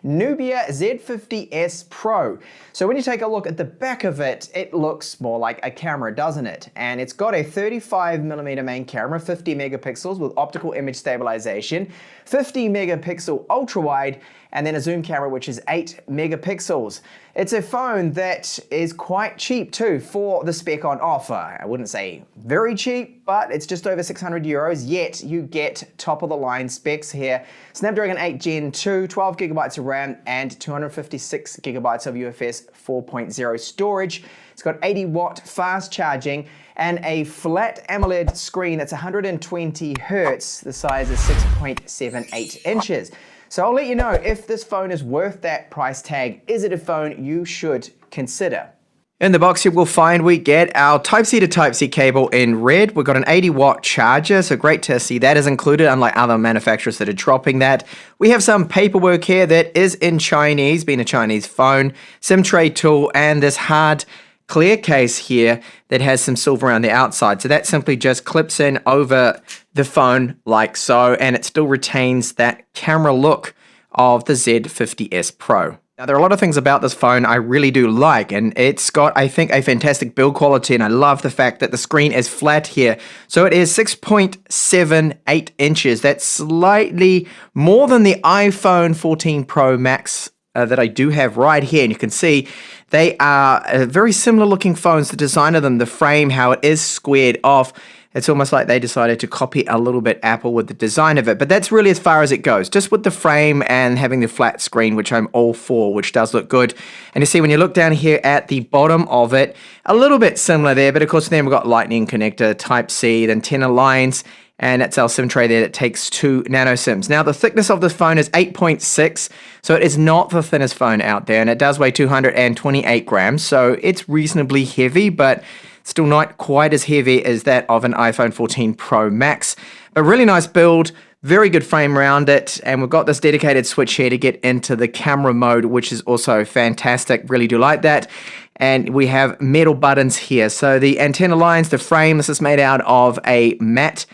Nubia Z50S Pro. So when you take a look at the back of it, it looks more like a camera, doesn't it? And it's got a 35mm main camera, 50 megapixels with optical image stabilization, 50 megapixel ultra wide, and then a zoom camera which is 8 megapixels. It's a phone that is quite cheap too for the spec on offer. I wouldn't say very cheap, but it's just over 600 euros, yet you get top of the line specs here. Snapdragon 8 Gen 2, 12 gigabytes of RAM, and 256 gigabytes of UFS 4.0 storage. It's got 80-watt fast charging and a flat AMOLED screen that's 120 Hertz. The size is 6.78 inches. So I'll let you know if this phone is worth that price tag. Is it a phone you should consider? In the box here we'll find we get our Type-C to Type-C cable in red. We've got an 80-watt charger, so great to see that is included, unlike other manufacturers that are dropping that. We have some paperwork here that is in Chinese, being a Chinese phone, SIM tray tool, and this hard clear case here that has some silver around the outside. So that simply just clips in over the phone like so, and it still retains that camera look of the Z50S Pro. Now, there are a lot of things about this phone I really do like, and it's got, I think, a fantastic build quality, and I love the fact that the screen is flat here. So it is 6.78 inches. That's slightly more than the iPhone 14 Pro Max that I do have right here, and you can see they are very similar looking phones. The design of them, the frame, how it is squared off, it's almost like they decided to copy a little bit Apple with the design of it, but that's really as far as it goes, just with the frame and having the flat screen, which I'm all for, which does look good. And you see when you look down here at the bottom of it, a little bit similar there, but of course then we've got lightning connector, Type-C, the antenna lines, and it's our SIM tray there that takes 2 nano SIMs. Now the thickness of this phone is 8.6, so it is not the thinnest phone out there, and it does weigh 228 grams, so it's reasonably heavy, but still not quite as heavy as that of an iPhone 14 Pro Max. But really nice build, very good frame around it, and we've got this dedicated switch here to get into the camera mode, which is also fantastic. Really do like that. And we have metal buttons here. So the antenna lines, the frame, this is made out of a matte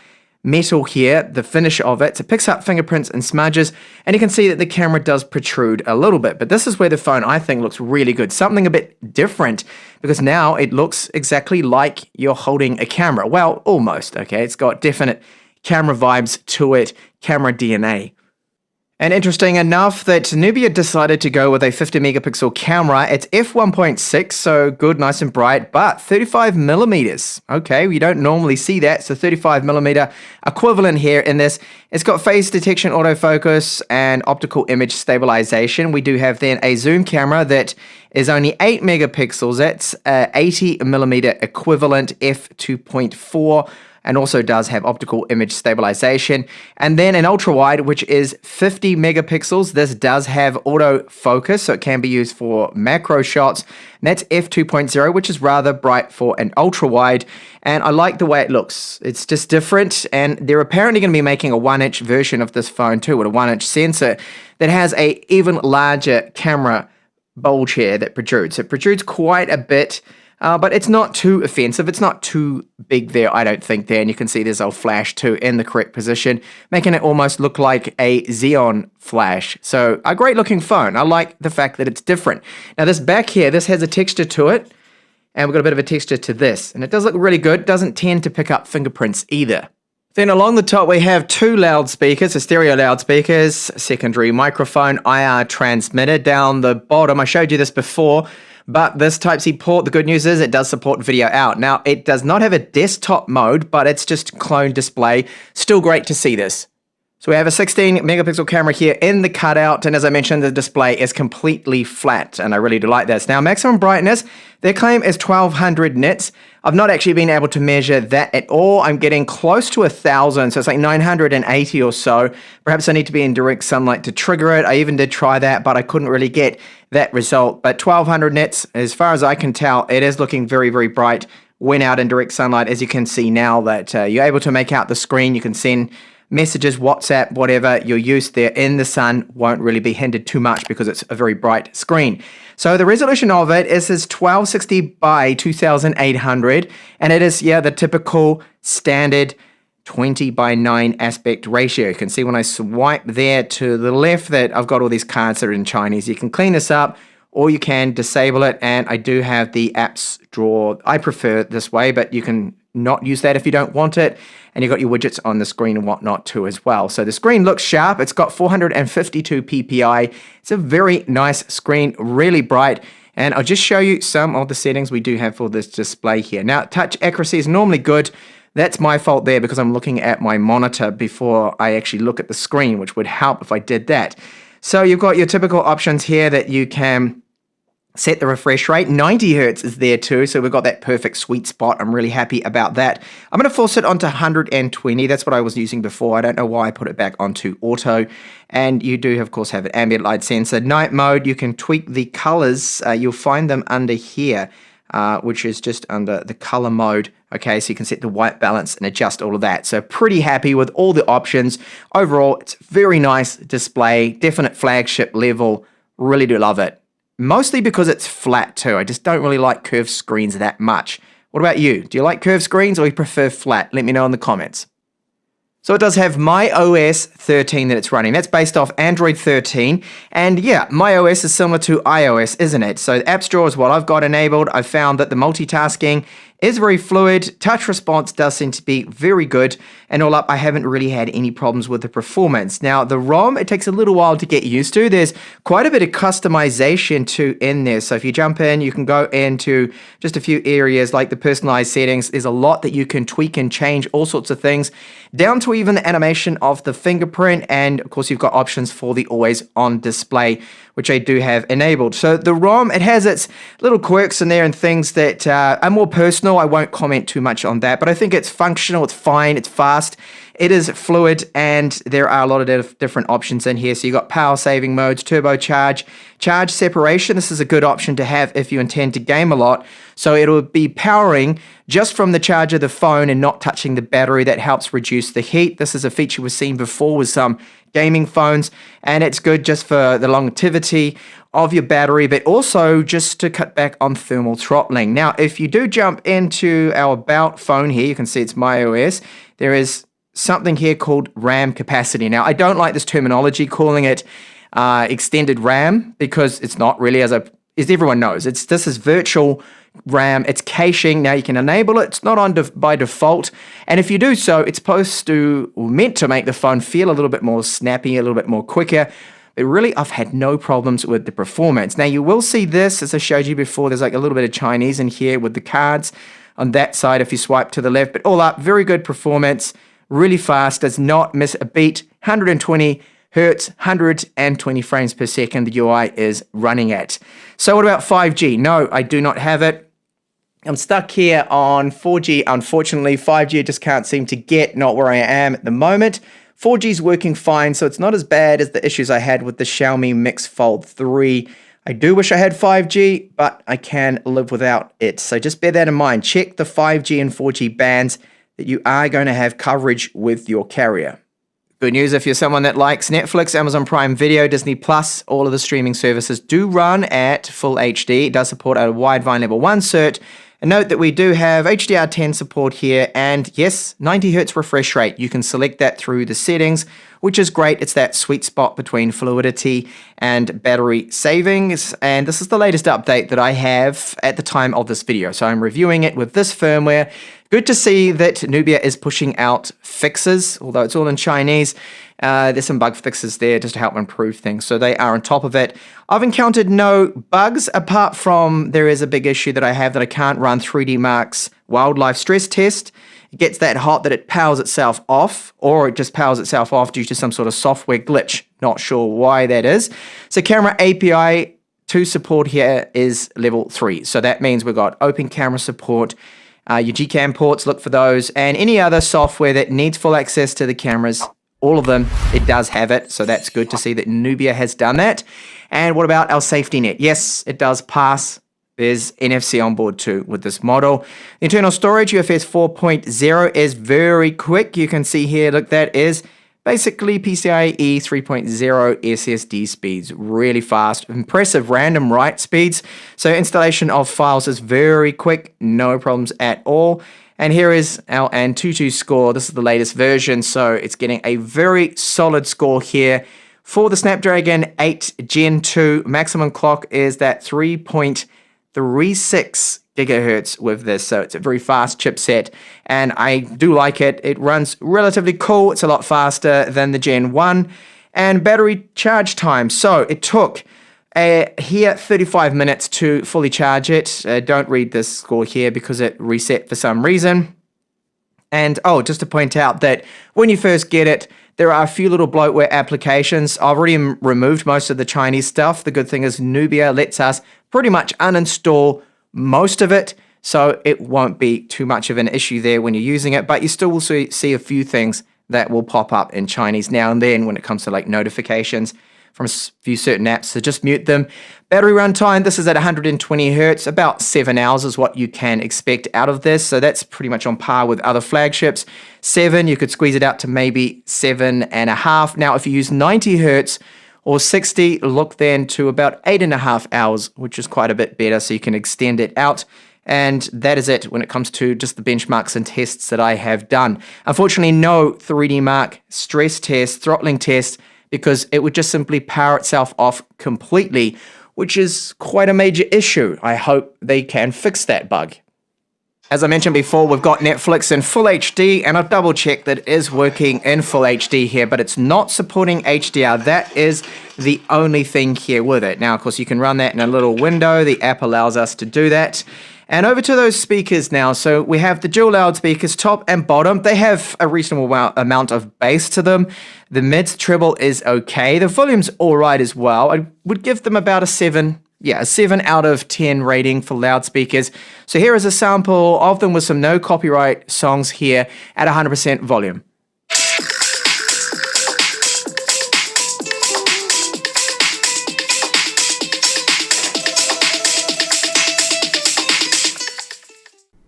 metal here, the finish of it. So it picks up fingerprints and smudges, and you can see that the camera does protrude a little bit, but this is where the phone, I think, looks really good. Something a bit different, because now it looks exactly like you're holding a camera. Well, almost, okay? It's got definite camera vibes to it, camera DNA. And interesting enough that Nubia decided to go with a 50 megapixel camera. It's f1.6, so good, nice and bright, but 35 millimeters. Okay, we don't normally see that, so 35 millimeter equivalent here in this. It's got face detection, autofocus, and optical image stabilization. We do have then a zoom camera that is only 8 megapixels. That's 80 millimeter equivalent f2.4. and also does have optical image stabilization. And then an ultra wide, which is 50 megapixels. This does have autofocus, so it can be used for macro shots. And that's f2.0, which is rather bright for an ultra wide. And I like the way it looks. It's just different. And they're apparently going to be making a 1-inch version of this phone too, with a 1-inch sensor that has a even larger camera bulge here that protrudes. It protrudes quite a bit. But it's not too offensive. It's not too big there, I don't think, there. And you can see there's a flash too in the correct position, making it almost look like a Xeon flash. So a great looking phone. I like the fact that it's different. Now this back here, this has a texture to it, and we've got a bit of a texture to this. And it does look really good. Doesn't tend to pick up fingerprints either. Then along the top we have 2 loudspeakers, so stereo loudspeakers, secondary microphone, IR transmitter. Down the bottom, I showed you this before, but this Type-C port, the good news is it does support video out. Now, it does not have a desktop mode, but it's just clone display. Still great to see this. So we have a 16 megapixel camera here in the cutout, and as I mentioned, the display is completely flat, and I really do like this. Now, maximum brightness, their claim is 1200 nits. I've not actually been able to measure that at all. I'm getting close to 1000, so it's like 980 or so. Perhaps I need to be in direct sunlight to trigger it. I even did try that, but I couldn't really get that result. But 1200 nits, as far as I can tell, it is looking very, very bright when out in direct sunlight. As you can see now that you're able to make out the screen, you can send messages, WhatsApp, whatever your use there in the sun won't really be hindered too much because it's a very bright screen. So the resolution of it is 1260 by 2800, and it is, yeah, the typical standard 20:9 aspect ratio. You can see when I swipe there to the left that I've got all these cards that are in Chinese. You can clean this up or you can disable it, and I do have the apps drawer. I prefer it this way, but you can not use that if you don't want it, and you've got your widgets on the screen and whatnot too as well. So the screen looks sharp. It's got 452 ppi. It's a very nice screen, really bright. And I'll just show you some of the settings we do have for this display here. Now, touch accuracy is normally good. That's my fault there because I'm looking at my monitor before I actually look at the screen, which would help if I did that. So you've got your typical options here that you can set the refresh rate. 90 Hertz is there too, so we've got that perfect sweet spot. I'm really happy about that. I'm going to force it onto 120. That's what I was using before. I don't know why I put it back onto auto. And you do, of course, have an ambient light sensor. Night mode, you can tweak the colors. You'll find them under here, which is just under the color mode. Okay, so you can set the white balance and adjust all of that. So pretty happy with all the options. Overall, it's a very nice display, definite flagship level. Really do love it. Mostly because it's flat too. I just don't really like curved screens that much. What about you? Do you like curved screens or you prefer flat? Let me know in the comments. So it does have MyOS 13 that it's running. That's based off Android 13. And yeah, MyOS is similar to iOS, isn't it? So Apps Drawer is what I've got enabled. I found that the multitasking is very fluid. Touch response does seem to be very good. And all up, I haven't really had any problems with the performance. Now, the ROM, it takes a little while to get used to. There's quite a bit of customization too in there. So if you jump in, you can go into just a few areas like the personalized settings. There's a lot that you can tweak and change, all sorts of things, down to even the animation of the fingerprint. And of course, you've got options for the always on display, which I do have enabled. So the ROM, it has its little quirks in there and things that are more personal. I won't comment too much on that, but I think it's functional, it's fine, it's fast, it is fluid, and there are a lot of different options in here. So you've got power saving modes, turbocharge, charge separation. This is a good option to have if you intend to game a lot. So it'll be powering just from the charge of the phone and not touching the battery. That helps reduce the heat. This is a feature we've seen before with some gaming phones, and it's good just for the longevity of your battery, but also just to cut back on thermal throttling. Now, if you do jump into our About phone here, you can see it's MyOS. There is something here called RAM capacity. Now, I don't like this terminology calling it extended RAM because it's not really, as everyone knows. This is virtual RAM, it's caching. Now you can enable it, it's not on by default, and if you do so, it's meant to make the phone feel a little bit more snappy, a little bit more quicker. But really, I've had no problems with the performance. Now you will see this, as I showed you before, there's like a little bit of Chinese in here with the cards on that side if you swipe to the left, but all up, very good performance, really fast, does not miss a beat, 120 Hertz, 120 frames per second the UI is running at. So what about 5G? No, I do not have it. I'm stuck here on 4G. Unfortunately, 5G I just can't seem to get, not where I am at the moment. 4G is working fine, so it's not as bad as the issues I had with the Xiaomi Mix Fold 3. I do wish I had 5G, but I can live without it. So just bear that in mind. Check the 5G and 4G bands that you are going to have coverage with your carrier. Good news if you're someone that likes Netflix, Amazon Prime Video, Disney Plus, all of the streaming services do run at full HD. It does support a Widevine Level 1 cert. And note that we do have HDR10 support here, and yes, 90 Hz refresh rate. You can select that through the settings, which is great. It's that sweet spot between fluidity and battery savings. And this is the latest update that I have at the time of this video. So I'm reviewing it with this firmware. Good to see that Nubia is pushing out fixes, although it's all in Chinese. There's some bug fixes there just to help improve things. So they are on top of it. I've encountered no bugs apart from there is a big issue that I have that I can't run 3D Mark's wildlife stress test. It gets that hot that it powers itself off, or it just powers itself off due to some sort of software glitch. Not sure why that is. So camera API to support here is level 3. So that means we've got open camera support. Your Gcam ports, look for those, and any other software that needs full access to the cameras, all of them, it does have it. So that's good to see that Nubia has done that. And what about our safety net? Yes, it does pass. There's NFC on board too with this model. Internal storage, UFS 4.0 is very quick. You can see here, look, that is basically PCIe 3.0 SSD speeds, really fast, impressive random write speeds. So installation of files is very quick, no problems at all. And here is our Antutu score. This is the latest version, so it's getting a very solid score here. For the Snapdragon 8 Gen 2, maximum clock is that 3.36 gigahertz with this, so it's a very fast chipset, and I do like it. It runs relatively cool. It's a lot faster than the Gen 1. And battery charge time. So it took here 35 minutes to fully charge it. Don't read this score here because it reset for some reason. And just to point out that when you first get it, there are a few little bloatware applications. I've already removed most of the Chinese stuff. The good thing is Nubia lets us pretty much uninstall most of it, so it won't be too much of an issue there when you're using it, but you still will see a few things that will pop up in Chinese now and then when it comes to like notifications from a few certain apps, so just mute them. Battery runtime, this is at 120 Hertz, about 7 hours is what you can expect out of this, so that's pretty much on par with other flagships. 7, you could squeeze it out to maybe 7.5. Now, if you use 90 Hertz or 60, look then to about 8.5 hours, which is quite a bit better, so you can extend it out. And that is it when it comes to just the benchmarks and tests that I have done. Unfortunately, no 3D Mark stress test, throttling test, because it would just simply power itself off completely, which is quite a major issue. I hope they can fix that bug. As I mentioned before, we've got Netflix in full HD, and I've double checked that it is working in full HD here, but it's not supporting HDR. That is the only thing here with it. Now, of course, you can run that in a little window. The app allows us to do that. And over to those speakers now. So we have the dual loudspeakers, top and bottom. They have a reasonable amount of bass to them. The mid treble is okay. The volume's all right as well. I would give them about a 7. Yeah, a 7 out of 10 rating for loudspeakers. So here is a sample of them with some no copyright songs here at 100% volume.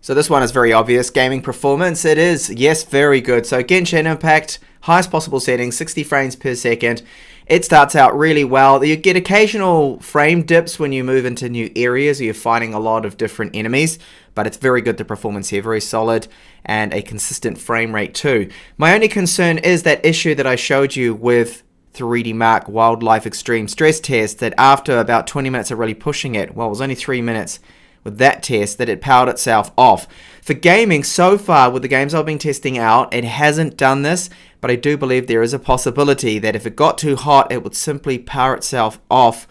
So this one is very obvious. Gaming performance, it is, yes, very good. So Genshin Impact, highest possible settings, 60 frames per second. It starts out really well. You get occasional frame dips when you move into new areas or you're fighting a lot of different enemies, but it's very good, the performance here, very solid, and a consistent frame rate too. My only concern is that issue that I showed you with 3D Mark Wildlife Extreme stress test, that after about 20 minutes of really pushing it, well, it was only 3 minutes with that test, that it powered itself off. For gaming, so far with the games I've been testing out, it hasn't done this, but I do believe there is a possibility that if it got too hot, it would simply power itself off,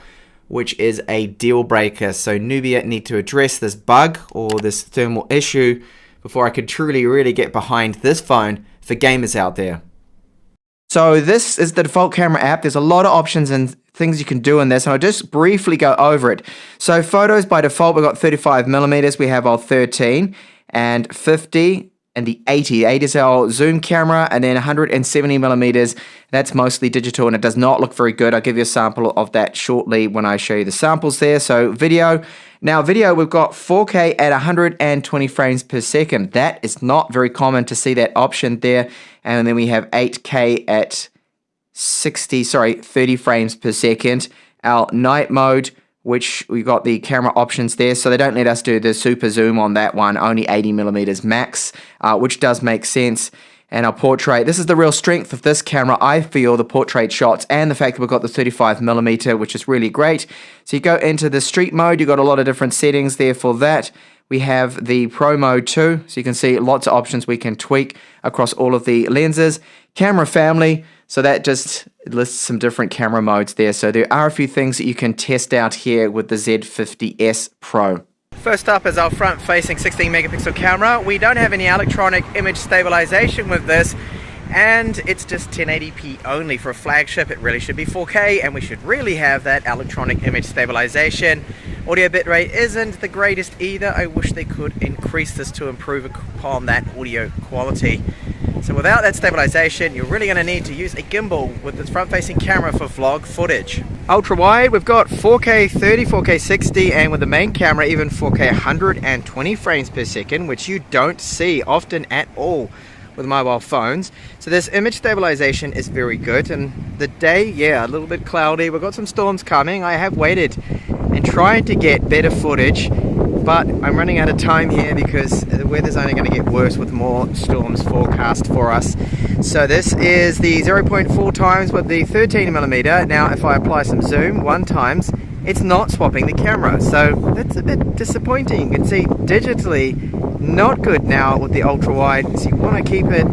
which is a deal breaker. So Nubia need to address this bug or this thermal issue before I could truly really get behind this phone for gamers out there. So this is the default camera app. There's a lot of options and things you can do in this, and I'll just briefly go over it. So photos by default, we've got 35mm, we have our 13 and 50 and the 80. The 80 is our zoom camera, and then 170mm, that's mostly digital and it does not look very good. I'll give you a sample of that shortly when I show you the samples there. So video. Now video, we've got 4K at 120 frames per second. That is not very common to see that option there. And then we have 8K at 30 frames per second. Our night mode, which we got the camera options there, so they don't let us do the super zoom on that one, only 80mm max, which does make sense. And our portrait, this is the real strength of this camera, I feel, the portrait shots and the fact that we've got the 35mm, which is really great. So you go into the street mode, you've got a lot of different settings there for that. We have the Pro mode too, so you can see lots of options we can tweak across all of the lenses. Camera family, so that just lists some different camera modes there. So there are a few things that you can test out here with the Z50S Pro. First up is our front-facing 16-megapixel camera. We don't have any electronic image stabilization with this, and it's just 1080p only for a flagship. It really should be 4K, and we should really have that electronic image stabilization. Audio bitrate isn't the greatest either. I wish they could increase this to improve upon that audio quality. So without that stabilization, you're really going to need to use a gimbal with this front-facing camera for vlog footage. Ultra wide, we've got 4K 30, 4K 60, and with the main camera even 4K 120 frames per second, which you don't see often at all with mobile phones. So this image stabilization is very good, and the day, yeah, a little bit cloudy. We've got some storms coming. I have waited and tried to get better footage but I'm running out of time here because the weather's only going to get worse with more storms forecast for us. So this is the 0.4 times with the 13mm. Now if I apply some zoom 1 times, it's not swapping the camera, so that's a bit disappointing. You can see digitally not good now with the ultra wide, so you want to keep it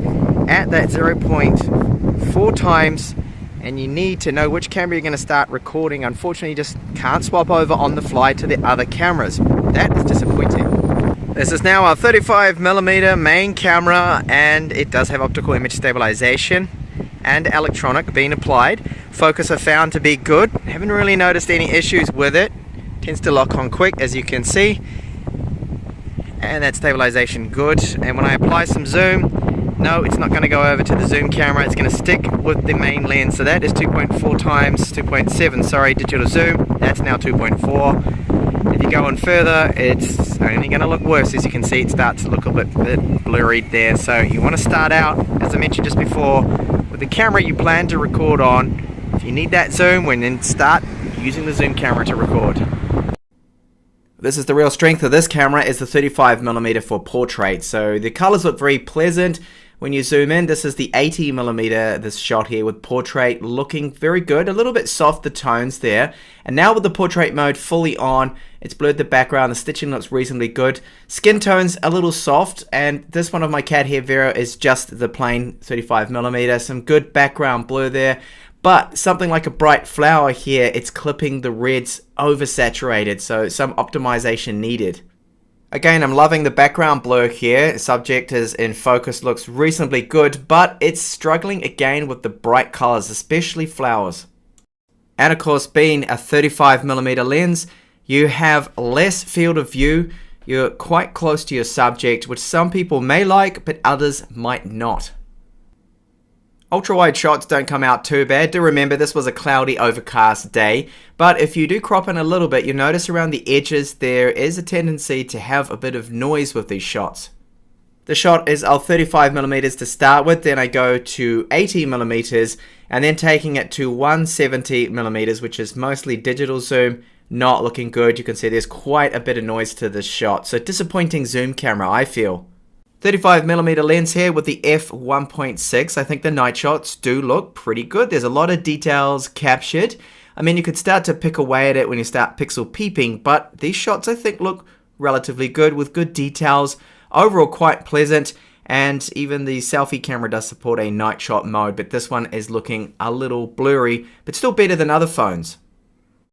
at that 0.4 times, and you need to know which camera you're going to start recording. Unfortunately, you just can't swap over on the fly to the other cameras. That is disappointing. This is now our 35mm main camera, and it does have optical image stabilization and electronic being applied. Focus I found to be good. Haven't really noticed any issues with it. Tends to lock on quick, as you can see. And that stabilization good. And when I apply some zoom, no, it's not going to go over to the zoom camera. It's going to stick with the main lens. So that is 2.4 times 2.7, sorry, digital zoom. That's now 2.4. If you go on further, it's only going to look worse. As you can see, it starts to look a bit blurry there. So you want to start out, as I mentioned just before, with the camera you plan to record on. If you need that zoom, then start using the zoom camera to record. This is the real strength of this camera, is the 35mm for portrait. So the colors look very pleasant when you zoom in. This is the 80mm, this shot here with portrait looking very good. A little bit soft, the tones there. And now with the portrait mode fully on, it's blurred the background. The stitching looks reasonably good. Skin tones a little soft, and this one of my cat hair Vera is just the plain 35mm. Some good background blur there. But something like a bright flower here, it's clipping the reds oversaturated, so some optimization needed. Again, I'm loving the background blur here. Subject is in focus, looks reasonably good, but it's struggling again with the bright colors, especially flowers. And of course, being a 35mm lens, you have less field of view. You're quite close to your subject, which some people may like, but others might not. Ultra-wide shots don't come out too bad. Do remember this was a cloudy, overcast day, but if you do crop in a little bit, you'll notice around the edges there is a tendency to have a bit of noise with these shots. The shot is of 35mm to start with, then I go to 80mm, and then taking it to 170mm, which is mostly digital zoom. Not looking good. You can see there's quite a bit of noise to this shot, so disappointing zoom camera, I feel. 35mm lens here with the f1.6. I think the night shots do look pretty good. There's a lot of details captured. I mean, you could start to pick away at it when you start pixel peeping, but these shots I think look relatively good with good details. Overall quite pleasant, and even the selfie camera does support a night shot mode, but this one is looking a little blurry, but still better than other phones.